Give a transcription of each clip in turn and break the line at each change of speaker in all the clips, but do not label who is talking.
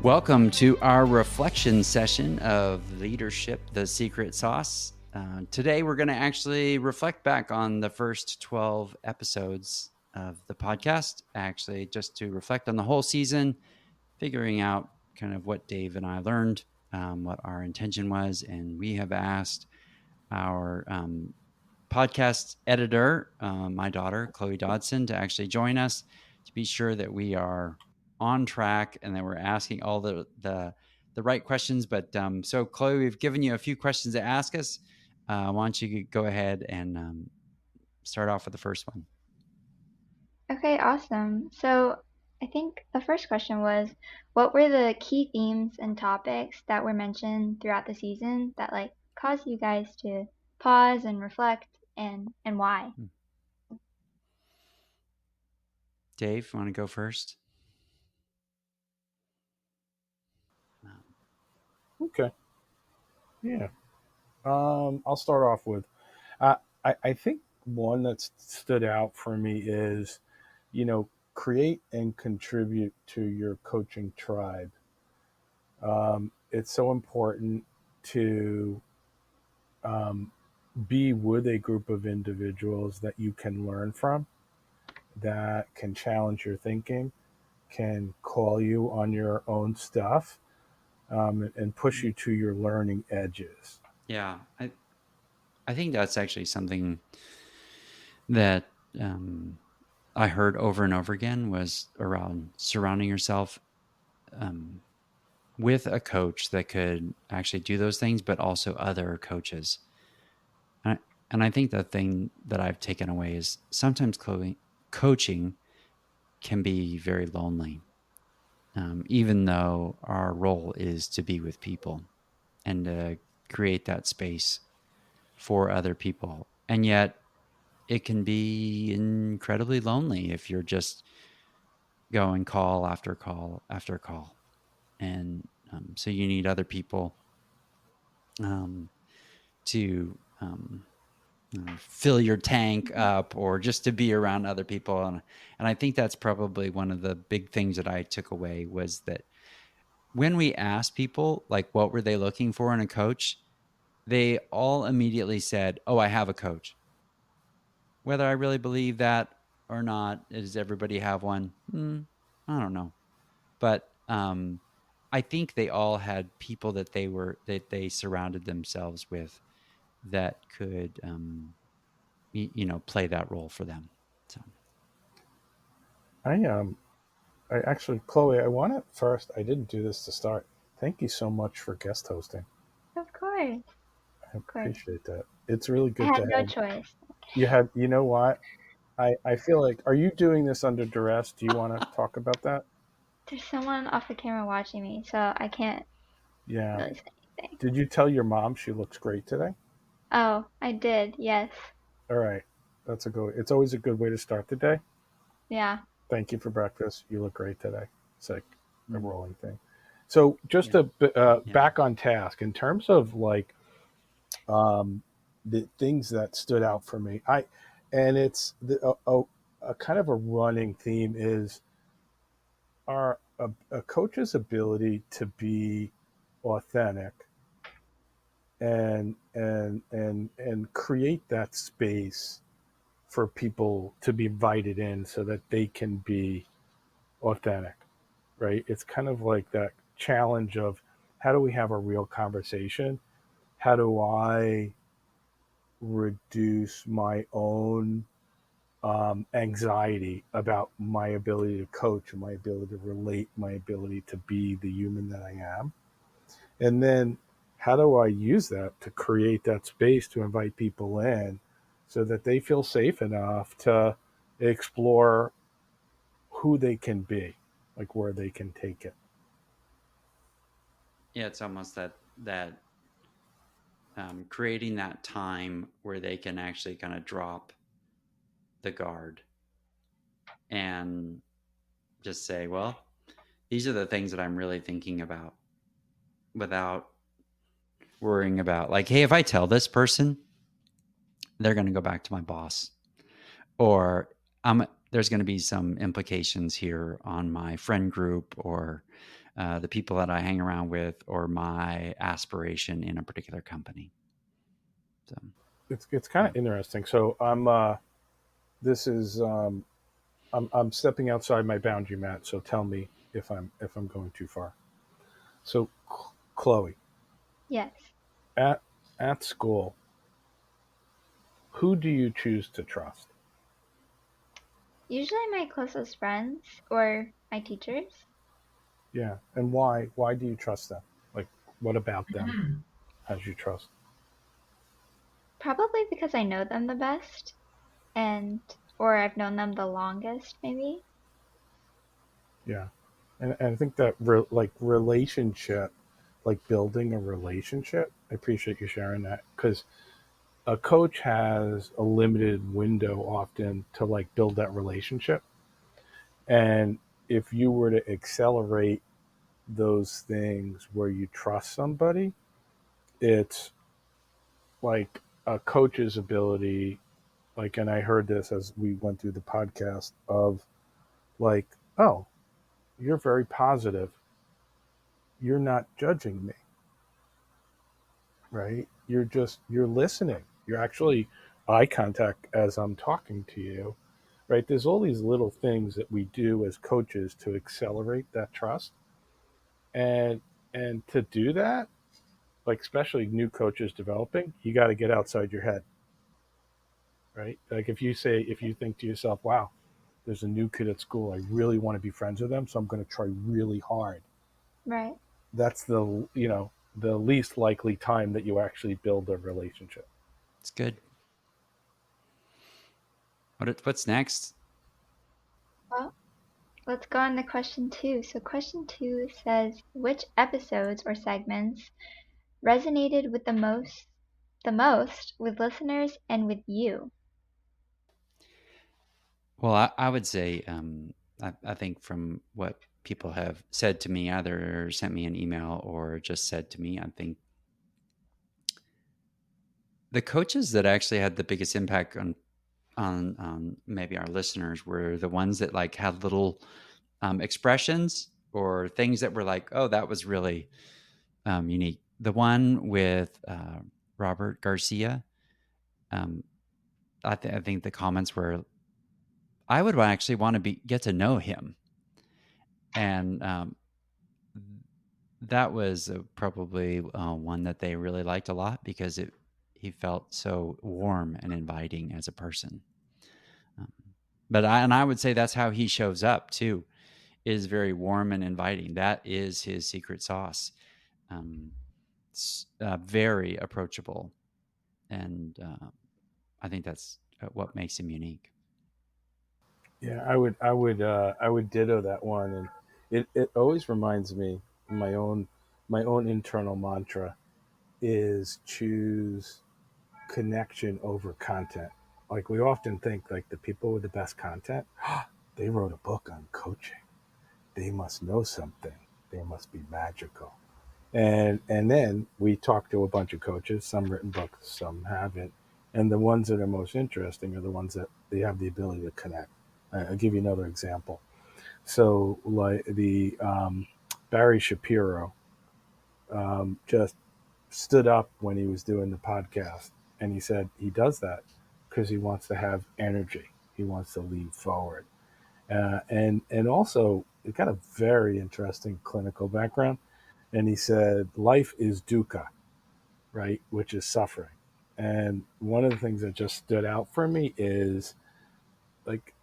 Welcome to our reflection session of Leadership, the Secret Sauce. Today, we're going to actually reflect back on the first 12 episodes of the podcast, actually, just to reflect on the whole season, figuring out kind of what Dave and I learned, what our intention was. And we have asked our podcast editor, my daughter, Chloe Dodson, to actually join us to be sure that we are on track and that we're asking all the right questions. But so Chloe, we've given you a few questions to ask us. Why don't you go ahead and start off with the first one?
Okay, awesome. So I think the first question was, what were the key themes and topics that were mentioned throughout the season that caused you guys to pause and reflect and why?
Dave, want to go first?
Okay. Yeah. I'll start off with, I think one that stood out for me is, create and contribute to your coaching tribe. It's so important to be with a group of individuals that you can learn from, that can challenge your thinking, can call you on your own stuff, and push you to your learning edges.
Yeah, I think that's actually something that I heard over and over again was around surrounding yourself with a coach that could actually do those things, but also other coaches. And I think the thing that I've taken away is sometimes coaching can be very lonely, even though our role is to be with people and to create that space for other people. And yet it can be incredibly lonely if you're just going call after call after call. And so you need other people to fill your tank up or just to be around other people. And I think that's probably one of the big things that I took away was that when we asked people, like, what were they looking for in a coach? They all immediately said, oh, I have a coach. Whether I really believe that or not, does everybody have one? I don't know. But I think they all had people that they surrounded themselves with that could play that role for them. So
I actually, Chloe, I want to first, I didn't do this to start. Thank you so much for guest hosting.
Of course,
I
of course.
appreciate that. It's really
I
good
had
to
no
have
choice.
you know what? I feel like, are you doing this under duress? Do you want to talk about that?
There's someone off the camera watching me, so I can't
Yeah.
really say anything.
Did you tell your mom she looks great today?
Oh, I did, yes.
All right. It's always a good way to start the day.
Yeah.
Thank you for breakfast. You look great today. It's like a rolling thing. So just
yeah.
to back on task in terms of the things that stood out for me, it's a kind of a running theme is a coach's ability to be authentic and create that space for people to be invited in so that they can be authentic, right? It's kind of like that challenge of how do we have a real conversation? How do I reduce my own anxiety about my ability to coach, my ability to relate, my ability to be the human that I am? And then how do I use that to create that space to invite people in so that they feel safe enough to explore who they can be, like where they can take it?
Yeah, it's almost that creating that time where they can actually kind of drop the guard and just say, well, these are the things that I'm really thinking about without worrying about, like, hey, if I tell this person, they're going to go back to my boss, or there's going to be some implications here on my friend group, or the people that I hang around with, or my aspiration in a particular company. So
It's kind
yeah.
of interesting. So this is I'm stepping outside my boundary, Matt. So tell me if I'm going too far. So Chloe,
Yes.
at at school, who do you choose to trust?
Usually my closest friends or my teachers.
Yeah, and why? Why do you trust them? Like, what about them has you trust?
Probably because I know them the best and or I've known them the longest maybe.
Yeah, and I think that like relationship, like building a relationship. I appreciate you sharing that because a coach has a limited window often to like build that relationship, and if you were to accelerate those things where you trust somebody, it's like a coach's ability, like, and I heard this as we went through the podcast of like, oh, you're very positive, you're not judging me, right? You're listening, you're actually eye contact as I'm talking to you, right? There's all these little things that we do as coaches to accelerate that trust, and to do that, like especially new coaches developing, you got to get outside your head, right? Like if you think to yourself, wow, there's a new kid at school, I really want to be friends with them, so I'm going to try really hard.
Right.
That's the, the least likely time that you actually build a relationship.
It's good. What's next?
Well, let's go on to question 2. So question 2 says which episodes or segments resonated with the most with listeners and with you?
Well, I would say, I think from what people have said to me, either sent me an email or just said to me, I think the coaches that actually had the biggest impact on maybe our listeners were the ones that like had little expressions or things that were like, oh, that was really unique. The one with Robert Garcia, um, I think the comments were, I would actually want to get to know him, and that was probably one that they really liked a lot because he felt so warm and inviting as a person. Um, I would say that's how he shows up too, is very warm and inviting. That is his secret sauce. Um, very approachable, and I think that's what makes him unique.
Yeah, I would ditto that one, and it always reminds me, my own my own internal mantra is choose connection over content. Like we often think like the people with the best content, they wrote a book on coaching, they must know something, they must be magical. And then we talk to a bunch of coaches, some written books, some haven't, and the ones that are most interesting are the ones that they have the ability to connect. I'll give you another example. So like the Barry Shapiro just stood up when he was doing the podcast, and he said he does that because he wants to have energy, he wants to lean forward, and also he got a very interesting clinical background, and he said life is dukkha, right, which is suffering. And one of the things that just stood out for me is like,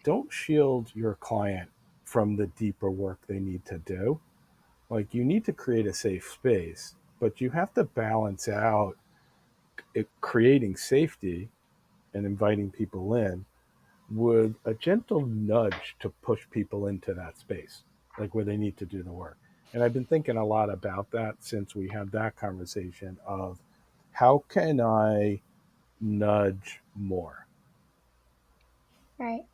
don't shield your client from the deeper work they need to do. Like, you need to create a safe space, but you have to balance out creating safety and inviting people in with a gentle nudge to push people into that space, like where they need to do the work. And I've been thinking a lot about that since we had that conversation of how can I nudge more?
Right.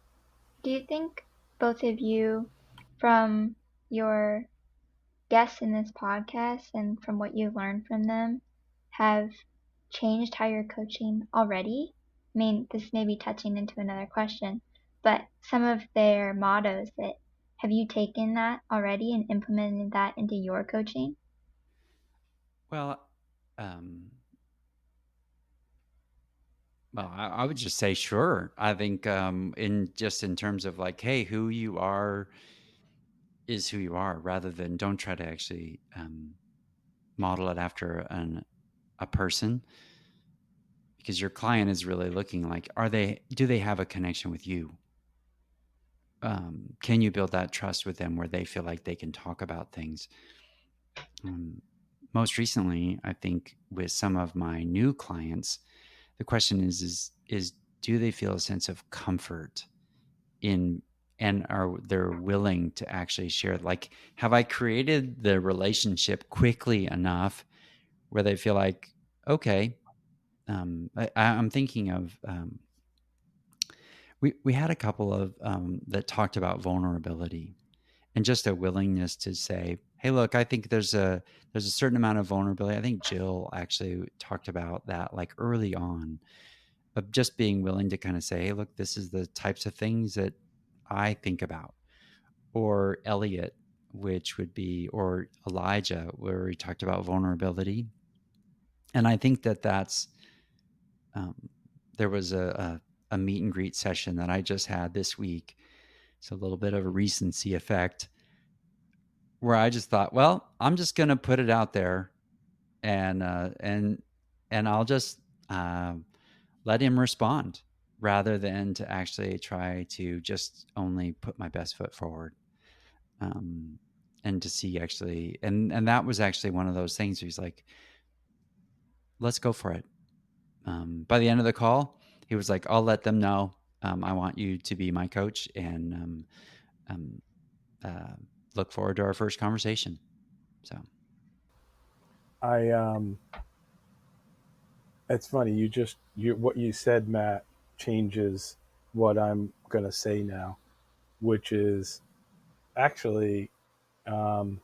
Do you think both of you, from your guests in this podcast and from what you've learned from them, have changed how you're coaching already? I mean, this may be touching into another question, but some of their mottos that have you taken that already and implemented that into your coaching?
Well, um, I would just say sure. I think in terms of like, hey, who you are is who you are, rather than don't try to actually model it after a person, because your client is really looking like, do they have a connection with you? Can you build that trust with them where they feel like they can talk about things? Most recently, I think with some of my new clients, the question is do they feel a sense of comfort in, and are they're willing to actually share, like, have I created the relationship quickly enough where they feel like, okay, I'm thinking of we had a couple of that talked about vulnerability and just a willingness to say, hey, look, I think there's a certain amount of vulnerability. I think Jill actually talked about that like early on, of just being willing to kind of say, hey, look, this is the types of things that I think about. Or Elliot, which would be, or Elijah, where he talked about vulnerability. And I think that's um, there was a meet and greet session that I just had this week. So a little bit of a recency effect, where I just thought, well, I'm just going to put it out there, and I'll just uh, let him respond, rather than to actually try to just only put my best foot forward. And to see actually, and that was actually one of those things where he's like, let's go for it. By the end of the call, he was like, I'll let them know I want you to be my coach, and um, uh, look forward to our first conversation. So
I It's funny, what you said, Matt, changes what I'm gonna say now, which is actually um,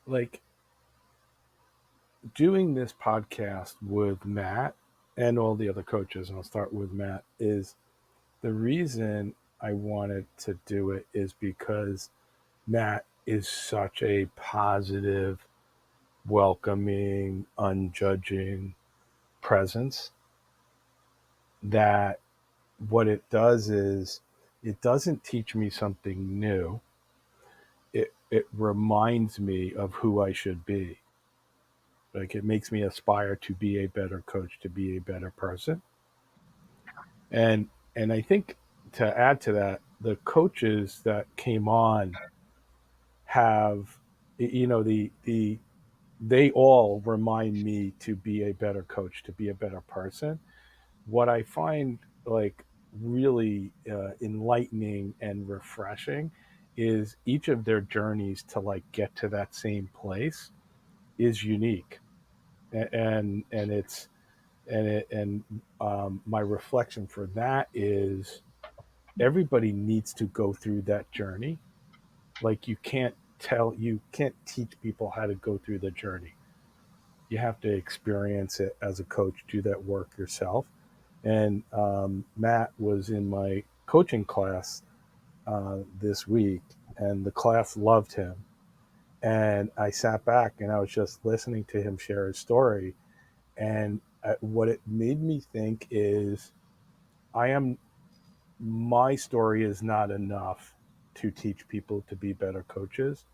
like doing this podcast with Matt and all the other coaches, and I'll start with Matt, is the reason I wanted to do it is because Matt is such a positive, welcoming, unjudging presence that what it does is it doesn't teach me something new. It reminds me of who I should be. Like it makes me aspire to be a better coach, to be a better person. And I think to add to that, the coaches that came on have, the they all remind me to be a better coach, to be a better person. What I find like really enlightening and refreshing is each of their journeys to like get to that same place is unique, and it's and it and my reflection for that is everybody needs to go through that journey. Like you can't teach people how to go through the journey. You have to experience it as a coach, do that work yourself. And Matt was in my coaching class this week, and the class loved him. And I sat back and I was just listening to him share his story. And what it made me think is, I am my story is not enough to teach people to be better coaches.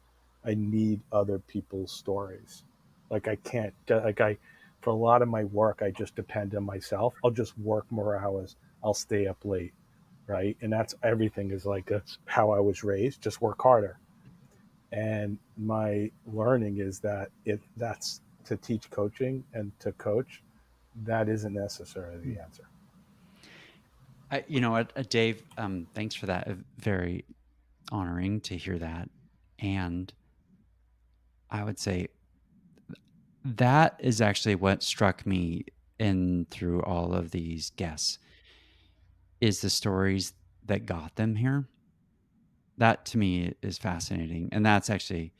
I need other people's stories. Like I can't like I for a lot of my work I just depend on myself. I'll just work more hours. I'll stay up late, right? And that's everything is like that's how I was raised, just work harder. And my learning is that if that's to teach coaching and to coach, that isn't necessarily the answer.
you know what, Dave, thanks for that. Very honoring to hear that. And I would say that is actually what struck me in through all of these guests, is the stories that got them here. That to me is fascinating, and that's actually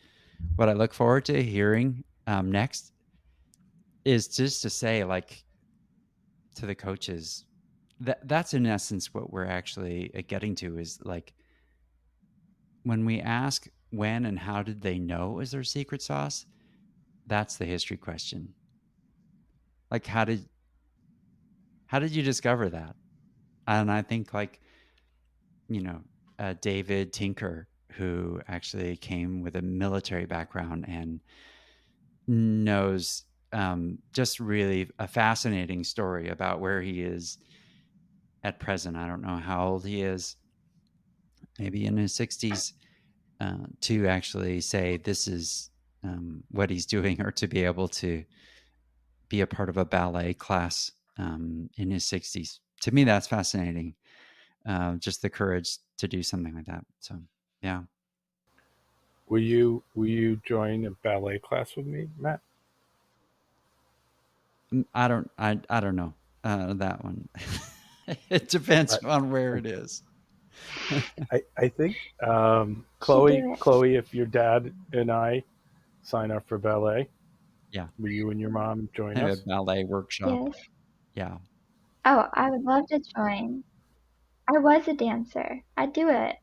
what I look forward to hearing next, is just to say, like, to the coaches, that's in essence what we're actually getting to, is like, when we ask when and how did they know it was their secret sauce, that's the history question. Like, how did you discover that? And I think, like, David Tinker, who actually came with a military background and knows just really a fascinating story about where he is at present. I don't know how old he is, maybe in his 60s, to actually say this is what he's doing, or to be able to be a part of a ballet class in his 60s. To me, that's fascinating. Just the courage to do something like that. So, yeah.
Will you join a ballet class with me, Matt?
I don't know that one. It depends
I
on where it is.
I think
Should
Chloe,
do it.
Chloe, if your dad and I sign up for ballet,
Yeah,
will you and your mom join
have a
us?
ballet workshop.
Yes.
Yeah,
Oh, I would love to join. I was a dancer. I'd do it.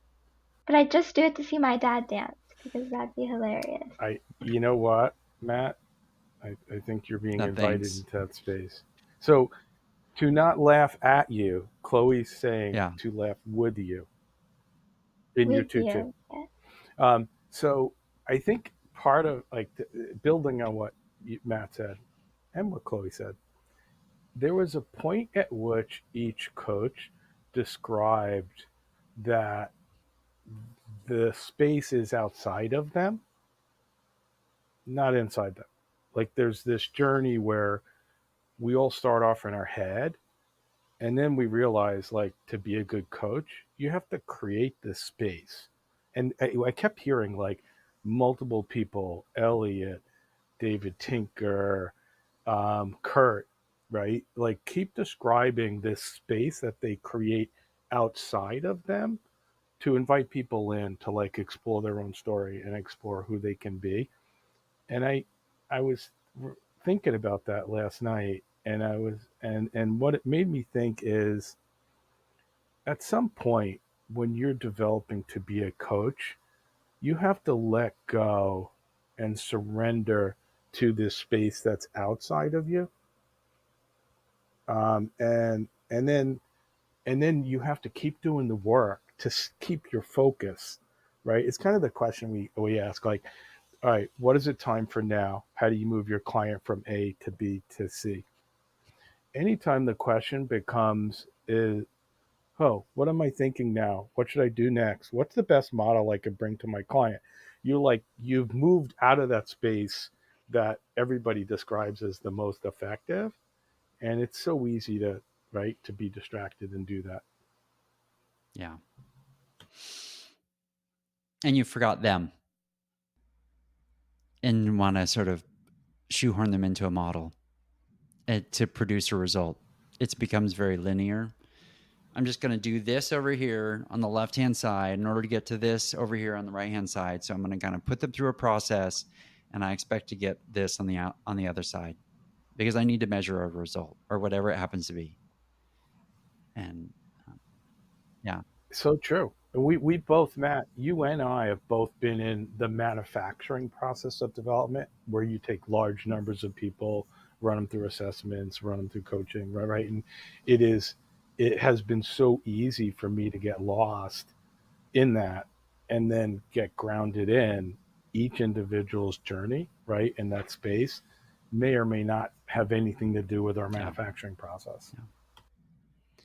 But I'd just do it to see my dad dance because that'd be hilarious.
You know what, Matt? I think you're being
no
invited
thanks.
into that space. So to not laugh at you, Chloe's saying
Yeah,
to laugh with you in your
With
tutu.
you. Yeah.
So I think part of like building on what Matt said and what Chloe said, there was a point at which each coach described that the space is outside of them, not inside them. Like there's this journey where we all start off in our head, and then we realize, like, to be a good coach you have to create this space. And I kept hearing like multiple people, Elliot, David Tinker, Kurt, right, like keep describing this space that they create outside of them to invite people in to like explore their own story and explore who they can be. And I was thinking about that last night, and I was and what it made me think is, at some point when you're developing to be a coach, you have to let go and surrender to this space that's outside of you. And then you have to keep doing the work to keep your focus, right? It's kind of the question we ask, like, all right, what is it time for now? How do you move your client from A to B to C? Anytime the question becomes is, oh, what am I thinking now? What should I do next? What's the best model I could bring to my client? You've moved out of that space that everybody describes as the most effective, and it's so easy to, right, to be distracted and do that.
yeah. And you forgot them and want to sort of shoehorn them into a model to produce a result. It becomes very linear. I'm just going to do this over here on the left hand side in order to get to this over here on the right hand side. So I'm going to kind of put them through a process, and I expect to get this on the other side because I need to measure a result or whatever it happens to be. And yeah,
So true. We both, Matt, you and I have both been in the manufacturing process of development, where you take large numbers of people, run them through assessments, run them through coaching, right? Right. And it is, it has been so easy for me to get lost in that and then get grounded in each individual's journey, right? In that space may or may not have anything to do with our
yeah,
manufacturing process.
yeah.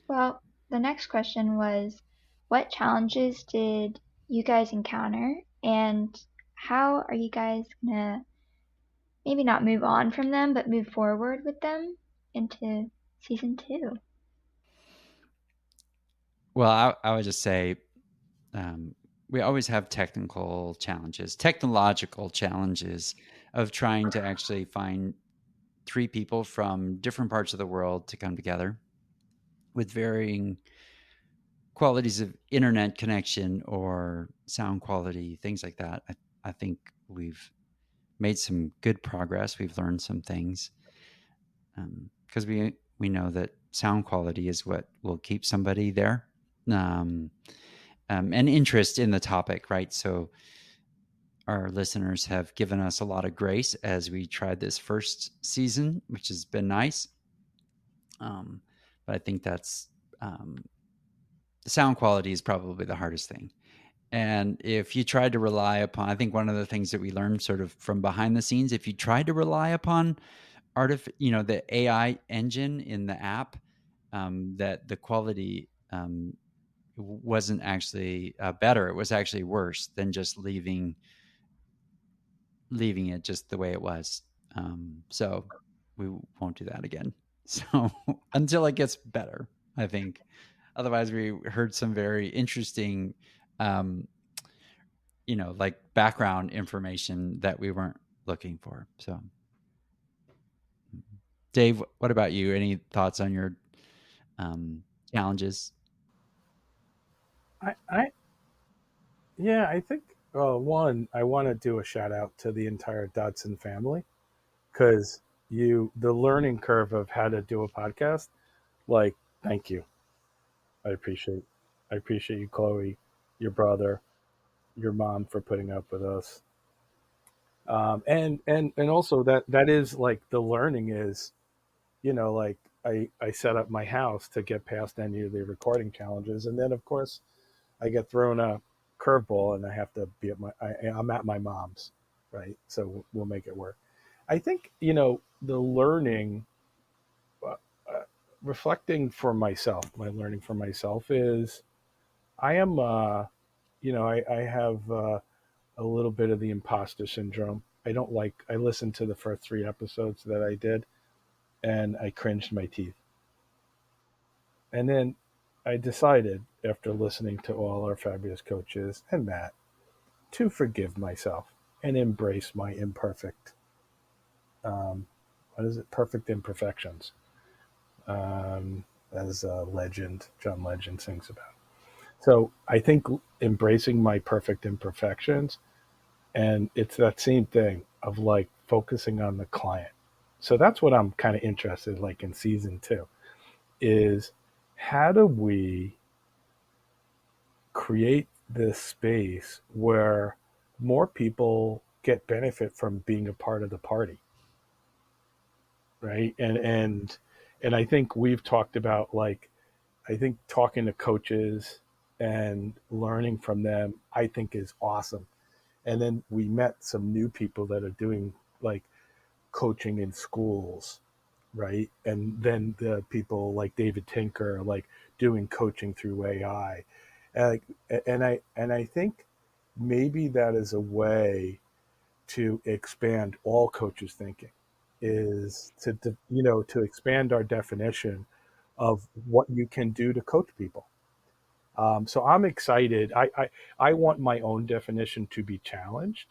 Well, the next question was, what challenges did you guys encounter, and how are you guys gonna maybe not move on from them, but move forward with them into season 2?
Well, I would just say um, we always have technological challenges of trying to actually find three people from different parts of the world to come together with varying qualities of internet connection or sound quality, things like that. I think we've made some good progress. We've learned some things because we know that sound quality is what will keep somebody there. Um, and interest in the topic, right? So our listeners have given us a lot of grace as we tried this first season, which has been nice. But I think that's the sound quality is probably the hardest thing. And if you tried to rely upon, I think one of the things that we learned sort of from behind the scenes, if you tried to rely upon the AI engine in the app, that the quality wasn't actually better. It was actually worse than just leaving it just the way it was. So we won't do that again. So until it gets better, I think. Otherwise, we heard some very interesting, like background information that we weren't looking for. So, Dave, what about you? Any thoughts on your challenges?
I yeah, I think one, I want to do a shout out to the entire Dodson family because the learning curve of how to do a podcast, like, thank you. I appreciate, I appreciate you, Chloe, your brother, your mom for putting up with us. And also that is like the learning is, like I set up my house to get past any of the recording challenges. And then of course I get thrown a curveball and I have to be I'm at my mom's, right? So we'll make it work. I think, the learning, uh, reflecting for myself, my learning for myself is I am, I have a little bit of the imposter syndrome. I listened to the first 3 episodes that I did and I cringed my teeth. And then I decided, after listening to all our fabulous coaches and Matt, to forgive myself and embrace my imperfect, um, what is it? Perfect imperfections, as John Legend sings about. So I think embracing my perfect imperfections, and it's that same thing of like focusing on the client. So that's what I'm kind of interested, like in season 2, is how do we create this space where more people get benefit from being a part of the party, right? And I think we've talked about, like, I think talking to coaches and learning from them, I think is awesome. And then we met some new people that are doing like coaching in schools, right? And then the people like David Tinker, like doing coaching through AI. And, and I think maybe that is a way to expand all coaches' thinking, is to expand our definition of what you can do to coach people. So I'm excited. I want my own definition to be challenged.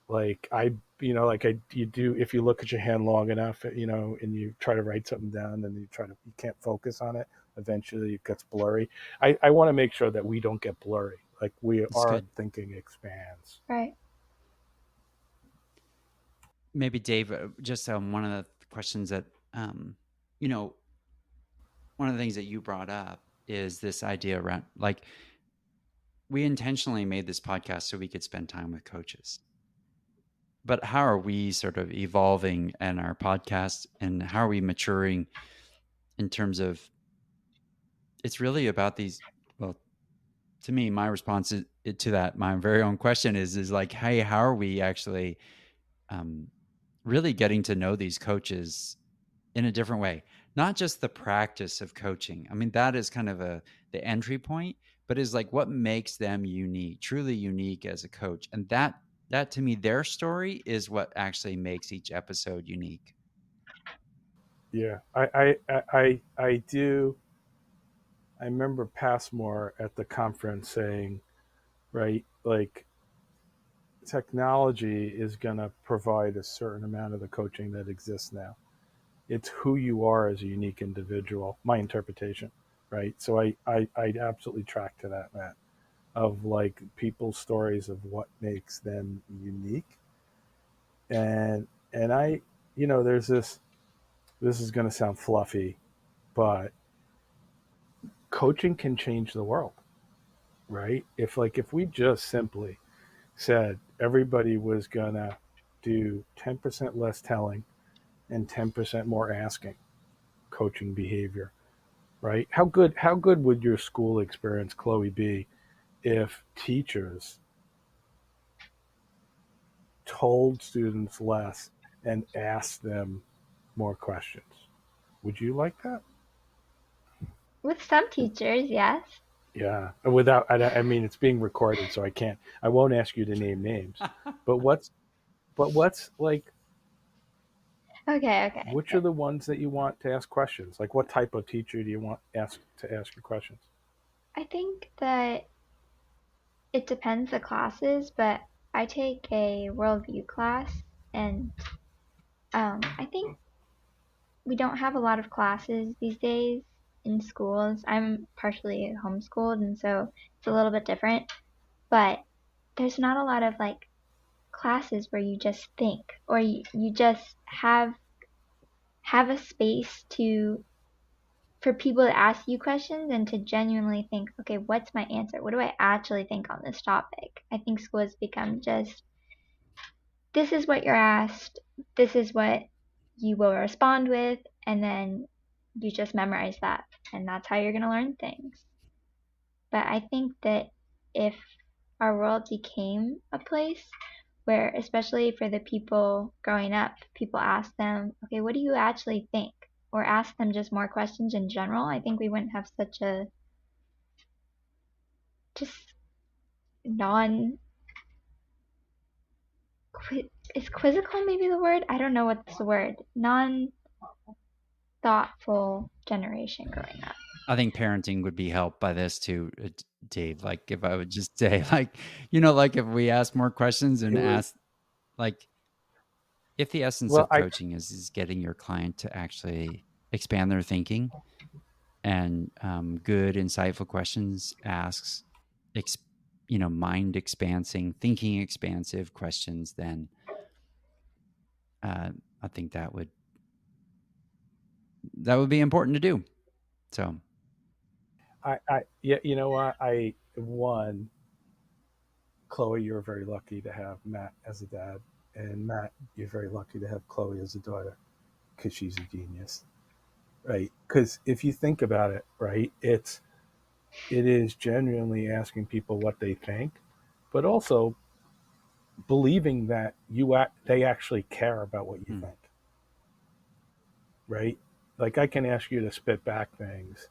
Like you do, if you look at your hand long enough, and you try to write something down and you can't focus on it. Eventually it gets blurry. I want to make sure that we don't get blurry. Like
That's
our
good.
thinking expands.
Right.
Maybe Dave, just one of the questions that, um, you know, one of the things that you brought up is this idea around, like, we intentionally made this podcast so we could spend time with coaches. But how are we sort of evolving in our podcast, and how are we maturing in terms of, it's really about these, well, to me, my response to that, my very own question is like, hey, how are we actually um, really getting to know these coaches in a different way? Not just the practice of coaching. I mean, that is kind of the entry point, but is like what makes them unique, truly unique as a coach. And that to me, their story is what actually makes each episode unique.
Yeah, I do. I remember Passmore at the conference saying, right, like technology is going to provide a certain amount of the coaching that exists now. It's who you are as a unique individual, my interpretation, right? So I absolutely track to that, Matt, of like people's stories of what makes them unique. And there's this is going to sound fluffy, but coaching can change the world. right? If we just simply said everybody was gonna do 10% less telling and 10% more asking coaching behavior, right? How good would your school experience, Chloe, be if teachers told students less and asked them more questions? Would you like that?
With some teachers, yes.
Yeah. Without, I mean, it's being recorded, so I won't ask you to name names. But what's like,
Okay, okay,
which are
okay.
the ones that you want to ask questions? Like, what type of teacher do you want to ask your questions?
I think that it depends the classes, but I take a worldview class, and I think we don't have a lot of classes these days in schools. I'm partially homeschooled, and so it's a little bit different. But there's not a lot of like classes where you just think, or you just have a space to for people to ask you questions and to genuinely think, okay, what's my answer? What do I actually think on this topic? I think school has become just this is what you're asked, this is what you will respond with, and then you just memorize that, and that's how you're going to learn things. But I think that if our world became a place where, especially for the people growing up, people ask them, okay, what do you actually think? Or ask them just more questions in general, I think we wouldn't have such a just non is quizzical maybe the word? I don't know what's the word. Non thoughtful generation growing up.
I think parenting would be helped by this too, Dave. Like if I would just say, like, you know, like if we ask more questions and
It would.
ask, like, if the essence
Well,
of coaching is getting your client to actually expand their thinking and good, insightful questions asks, ex, you know, mind expansing, thinking expansive questions, then I think that would be important to do. So
yeah, you know what? Chloe, you're very lucky to have Matt as a dad, and Matt, you're very lucky to have Chloe as a daughter because she's a genius, right? Because if you think about it, right, it is genuinely asking people what they think, but also believing that they actually care about what you
hmm.
think, right? Like I can ask you to spit back things,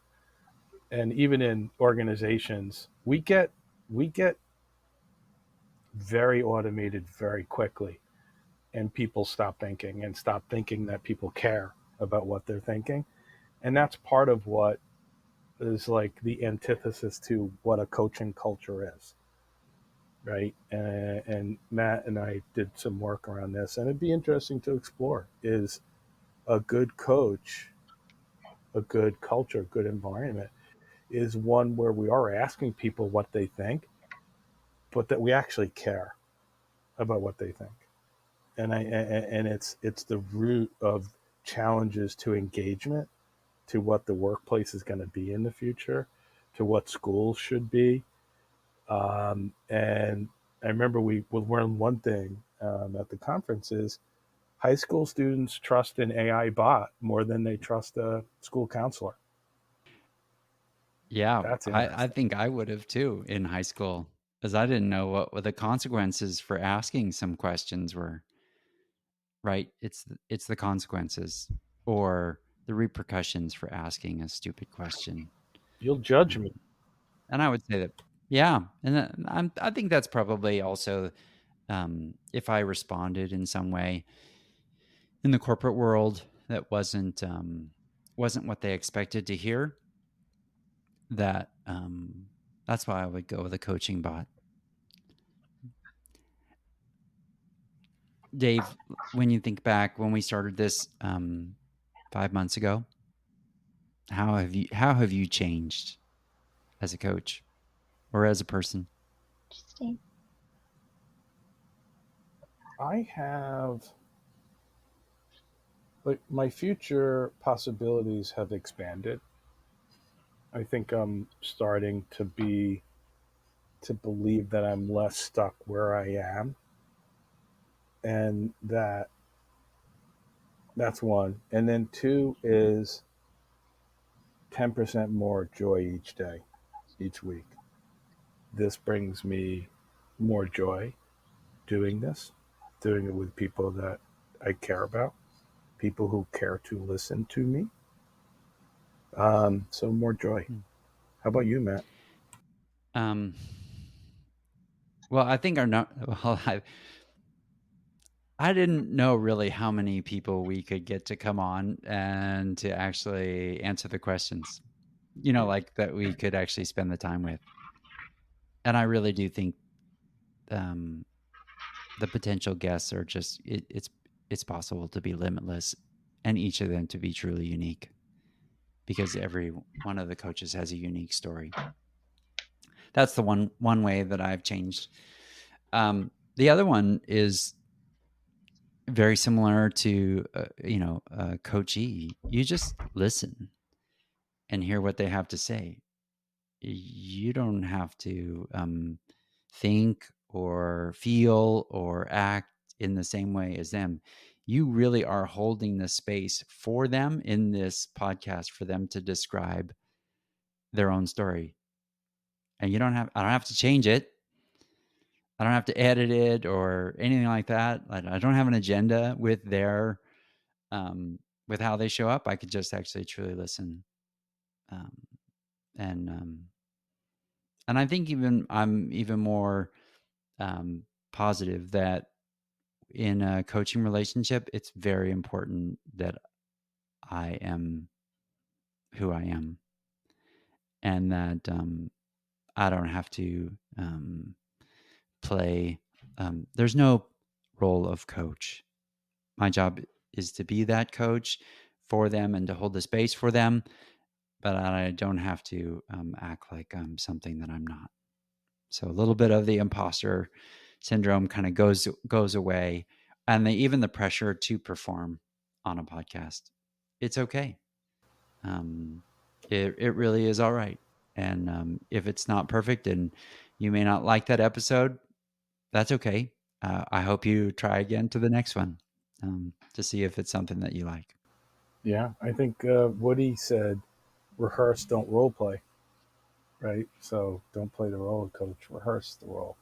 and even in organizations, we get very automated very quickly, and people stop thinking and stop thinking that people care about what they're thinking, and that's part of what is like the antithesis to what a coaching culture is, right? And Matt and I did some work around this, and it'd be interesting to explore: is a good coach, a good culture, a good environment is one where we are asking people what they think, but that we actually care about what they think. And it's the root of challenges to engagement, to what the workplace is going to be in the future, to what schools should be. And I remember we learned one thing at the conference is high school students trust an AI bot more than they trust a school counselor.
Yeah,
That's
I
interesting.
think I would have too in high school, because I didn't know what the consequences for asking some questions were. Right? It's the consequences or the repercussions for asking a stupid question.
You'll judge me.
Um, and I would say that, yeah, and I think that's probably also if I responded in some way in the corporate world that wasn't what they expected to hear. That's why I would go with a coaching bot. Dave, when you think back when we started this 5 months ago, how have you changed as a coach or as a person?
Interesting.
I have like my future possibilities have expanded. I think I'm starting to be to believe that I'm less stuck where I am, and that's one. And then two is 10% more joy each day, each week. This brings me more joy doing it with people that I care about, people who care to listen to me. So more joy. How about you, Matt?
Well, I think I didn't know really how many people we could get to come on and to actually answer the questions, like that we could actually spend the time with. And I really do think the potential guests are just, it's possible to be limitless and each of them to be truly unique, because every one of the coaches has a unique story. That's the one way that I've changed. The other one is very similar to coachee. You just listen and hear what they have to say. You don't have to think or feel or act in the same way as them. You really are holding the space for them in this podcast for them to describe their own story. And I don't have to change it. I don't have to edit it or anything like that. I don't have an agenda with their with how they show up. I could just actually truly listen. And I think I'm even more positive that in a coaching relationship, it's very important that I am who I am, and that I don't have to play. There's no role of coach. My job is to be that coach for them and to hold the space for them, but I don't have to act like I'm something that I'm not. So a little bit of the imposter syndrome kind of goes away, and even the pressure to perform on a podcast. It's okay. It really is all right. And if it's not perfect and you may not like that episode, that's okay. I hope you try again to the next one to see if it's something that you like.
Yeah, I think Woody said, rehearse, don't role play, right? So don't play the role of coach, rehearse the role.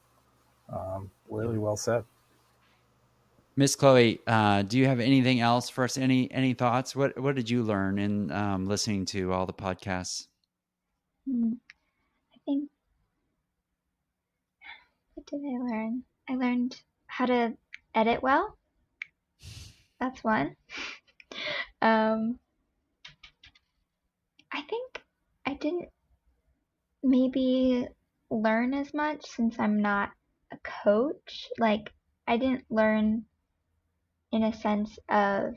Really well said.
Miss Chloe, do you have anything else for us? Any thoughts? What did you learn in listening to all the podcasts?
I think, what did I learn? I learned how to edit well. That's one. I think I didn't maybe learn as much since I'm not a coach. Like, I didn't learn in a sense of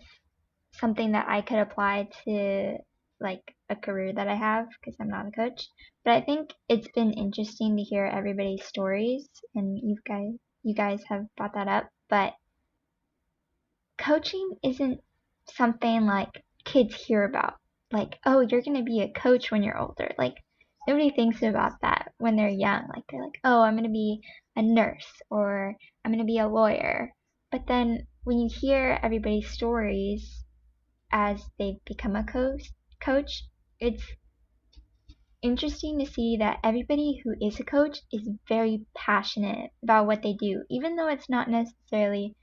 something that I could apply to like a career that I have because I'm not a coach. But I think it's been interesting to hear everybody's stories, and you guys have brought that up. But coaching isn't something like kids hear about. Like, oh, you're gonna be a coach when you're older. Like, nobody thinks about that when they're young. Like, they're like, oh, I'm gonna be a nurse or I'm gonna be a lawyer. But then when you hear everybody's stories as they become a coach, it's interesting to see that everybody who is a coach is very passionate about what they do, even though it's not necessarily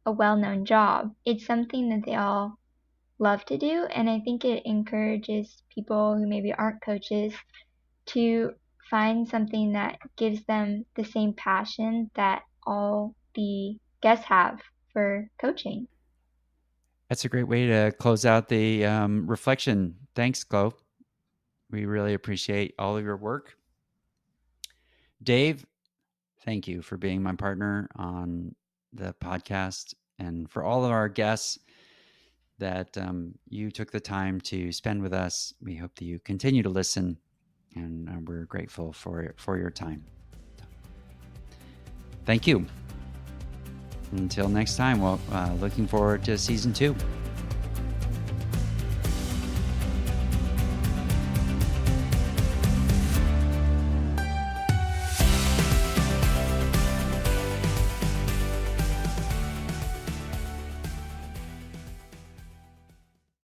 a well-known job. It's something that they all love to do, and I think it encourages people who maybe aren't coaches to find something that gives them the same passion that all the guests have for coaching.
That's a great way to close out the reflection. Thanks, Chloe. We really appreciate all of your work. Dave, thank you for being my partner on the podcast, and for all of our guests that you took the time to spend with us. We hope that you continue to listen, and we're grateful for your time. Thank you. Until next time, well, looking forward to season 2.